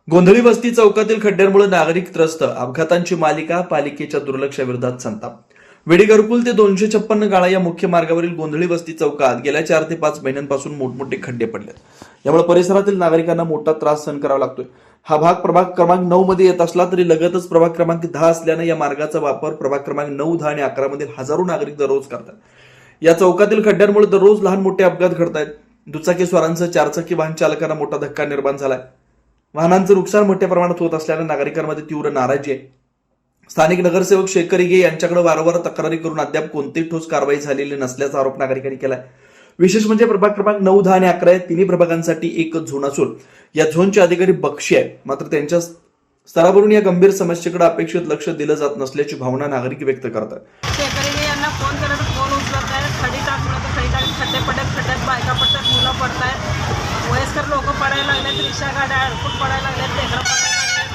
गोंधळी वस्ती चौकातील खड्ड्यांमुळे नागरिक त्रस्त, अपघातांची मालिका, पालिकेच्या दुर्लक्षाविरोधात संताप. वेडी घरकुल ते 256 गाळा या मुख्य मार्गावरील गोंधळी वस्ती चौकात गेल्या 4 ते 5 महिन्यांपासून मोठमोठे खड्डे पडलेत. यामुळे परिसरातील नागरिकांना मोठा त्रास सहन करावा लागतोय. हा भाग प्रभाग क्रमांक 9 मध्ये येत असला तरी लगतच प्रभाग क्रमांक 10 असल्याने या मार्गाचा वापर प्रभाग क्रमांक 9, 10 आणि 11 मधील हजारो नागरिक दररोज करतात. या चौकातील खड्ड्यांमुळे दररोज लहान मोठे अपघात घडतायत. दुचाकी स्वारांसह चारचाकी वाहन चालकांना मोठा धक्का निर्माण झालाय. वाहनांचं नुकसान मोठ्या प्रमाणात होत असल्याने नागरिकांमध्ये तीव्र नाराजी आहे. स्थानिक नगरसेवक शेखर इगे यांच्याकडे वारंवार तक्रारी करून अद्याप कोणतीही ठोस कारवाई झालेली नसल्याचा आरोप नागरिकांनी केलाय. विशेष म्हणजे प्रभाग क्रमांक 9, 10 आणि 11 या तिन्ही प्रभागांसाठी एकच झोन असून या झोनचे अधिकारी बक्षी आहेत. मात्र त्यांच्या स्तरावरून या गंभीर समस्येकडे अपेक्षित लक्ष दिलं जात नसल्याची भावना नागरिक व्यक्त करतात. शेखर इगे यांना फोन केला तर फोन उचलत नाही. खडी टाक म्हणत खडी टाक, खड्डे पडत, खड्ड्यात बायका पडतात, मुलं पडतायत, वयस्कर लोक पडायला लागलेत, रिक्षा गाड्या अडकून पडायला लागल्यात, लेकरं पडायला लागल्यात.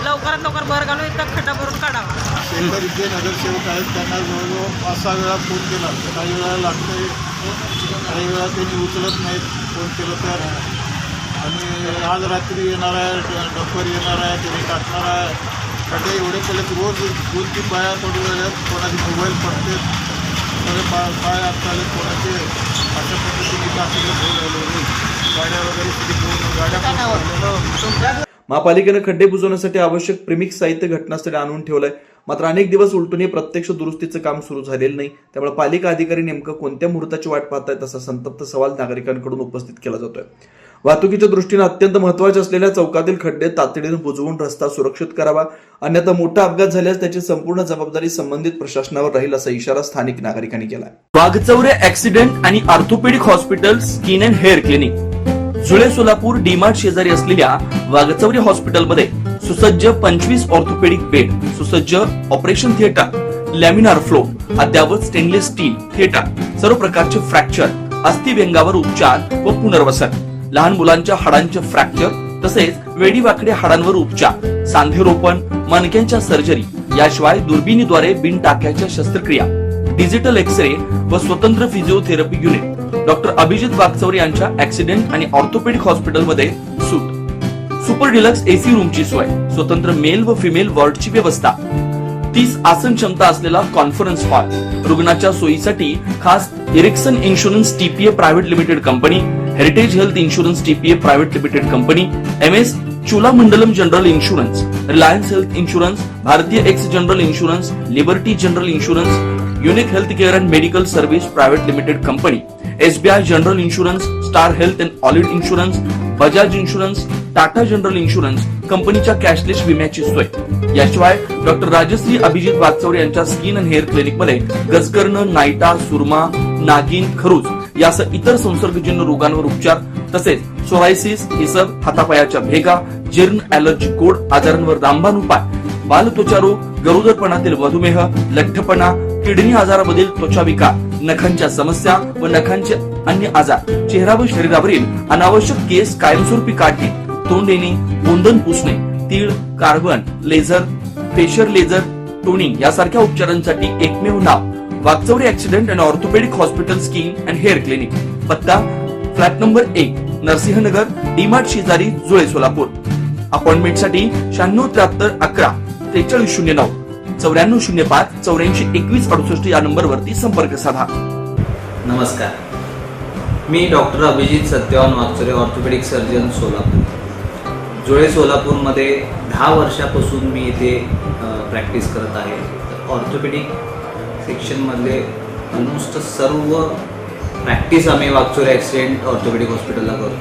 लवकरात लवकर भर घालून इथं खड्डा भरून काढावा. शेखर इथे नगरसेवक आहेत, त्यांना जवळजवळ 5-6 वेळा फोन केला. काही वेळा लागतंय, काही वेळा त्यांनी उचलत नाहीत फोन केलं तर. आणि आज रात्री येणार आहे, डॉक्टर येणार आहे, त्यांनी टाकणार आहे. खड्डे एवढे पडलेत, रोज 2-3 बाया पडू लागल्यात, कोणाचे मोबाईल पडते, सगळे पाय आपले कोणाचे अशा पद्धतीने टाकले, गाड्या वगैरे किती गाड्या. महापालिकेनं खड्डे बुजवण्यासाठी आवश्यक प्रीमिक्स साहित्य घटनास्थळी आणून ठेवलंय. मात्र अनेक दिवस उलटून हे प्रत्यक्ष दुरुस्तीचं काम सुरू झालेलं नाही. त्यामुळे पालिका अधिकारी नेमकं कोणत्या मुहूर्ताची वाट पाहतायत असा संतप्त सवाल नागरिकांकडून उपस्थित केला जातोय. वाहतुकीच्या दृष्टीने अत्यंत महत्वाचे असलेल्या चौकातील खड्डे तातडीने बुजवून रस्ता सुरक्षित करावा, अन्यथा मोठा अपघात झाल्यास त्याची संपूर्ण जबाबदारी संबंधित प्रशासनावर राहील असा इशारा स्थानिक नागरिकांनी केला. वाघचौरे ऍक्सिडेंट आणि orthopaedic hospital, skin and hair clinic, जुळे सोलापूर डीमार्ट शेजारी असलेल्या वाघचौरे हॉस्पिटलमध्ये सुसज्ज 25 ऑर्थोपेडिक बेड, सुसज्ज ऑपरेशन थिएटर, लॅमिनार फ्लो, अद्यावत स्टेनलेस स्टील थिएटर, सर्व प्रकारचे फ्रॅक्चर, अस्थिव्यंगावर उपचार व पुनर्वसन, लहान मुलांच्या हाडांचे फ्रॅक्चर तसेच वेडीवाकडे हाडांवर उपचार, सांधेरोपण, मणक्यांच्या सर्जरी, याशिवाय दुर्बिणीद्वारे बिन टाक्याच्या शस्त्रक्रिया, डिजिटल एक्सरे व स्वतंत्र physiotherapy unit. Doctor Abhijit Waghchaure यांच्या ऍक्सिडेंट आणि ऑर्थोपेडिक हॉस्पिटलमध्ये सूट, सुपर डिलक्स एसी रूमची सोय, स्वतंत्र मेल व फिमेल वॉर्डची व्यवस्था, 30 आसन क्षमता असलेला कॉन्फरन्स हॉल, रुग्णाच्या सोयीसाठी खास Ericson insurance TPA private limited company, heritage health insurance TPA private limited company, MS Cholamandalam general insurance, reliance health insurance, Bharatiya AXA general insurance, liberty general insurance, unique health care and medical service private limited company, SBI general insurance, star health and allied insurance, Bajaj insurance, Tata general insurance कंपनीच्या cashless विम्याची सोय. याशिवाय doctor Rajshri Abhijit Waghchaure यांच्या skin and hair clinic मध्ये गजकर्ण, नायटा, सुरमा, नागिन, खरूज यासह इतर संसर्गजन्य रोगांवर उपचार, तसेच सोरायसिस, इसब, हातापायाच्या भेगा, जीर्ण, ॲलर्जी, गोड आजारांवर रामबाण उपाय, बालत्वचा रोग, गरोदरपणातील मधुमेह, लठ्ठपणा, किडनी आजारामधील त्वचा विकार, नखांच्या समस्या व नखांचे अन्य आजार, चेहरा व शरीरावरील अनावश्यक केस कायमस्वरूपी काढणे, तोंड येणे, गोंधन पुसणे, तीळ, carbon, laser, facial laser, toning यासारख्या उपचारांसाठी एकमेव नाव Waghchaure accident and orthopedic hospital, skin and hair clinic. पत्ता फ्लॅट नंबर 1, नरसिंहनगर, डीमार्ट शेजारी, जुळे सोलापूर. अपॉइंटमेंटसाठी 9673 11 4309 9405 84 21 68 या नंबरवरती संपर्क साधा. नमस्कार, मी doctor Abhijit Satyawan Waghchaure, orthopedic surgeon, Solapur. Jule सोलापूरमध्ये 10 वर्षापासून मी इथे प्रॅक्टिस करत आहे. ऑर्थोपेडिक सेक्शनमधले ऑलमोस्ट सर्व प्रॅक्टिस आम्ही वाघचौरे ॲक्सिडेंट ऑर्थोपेडिक हॉस्पिटलला करतो.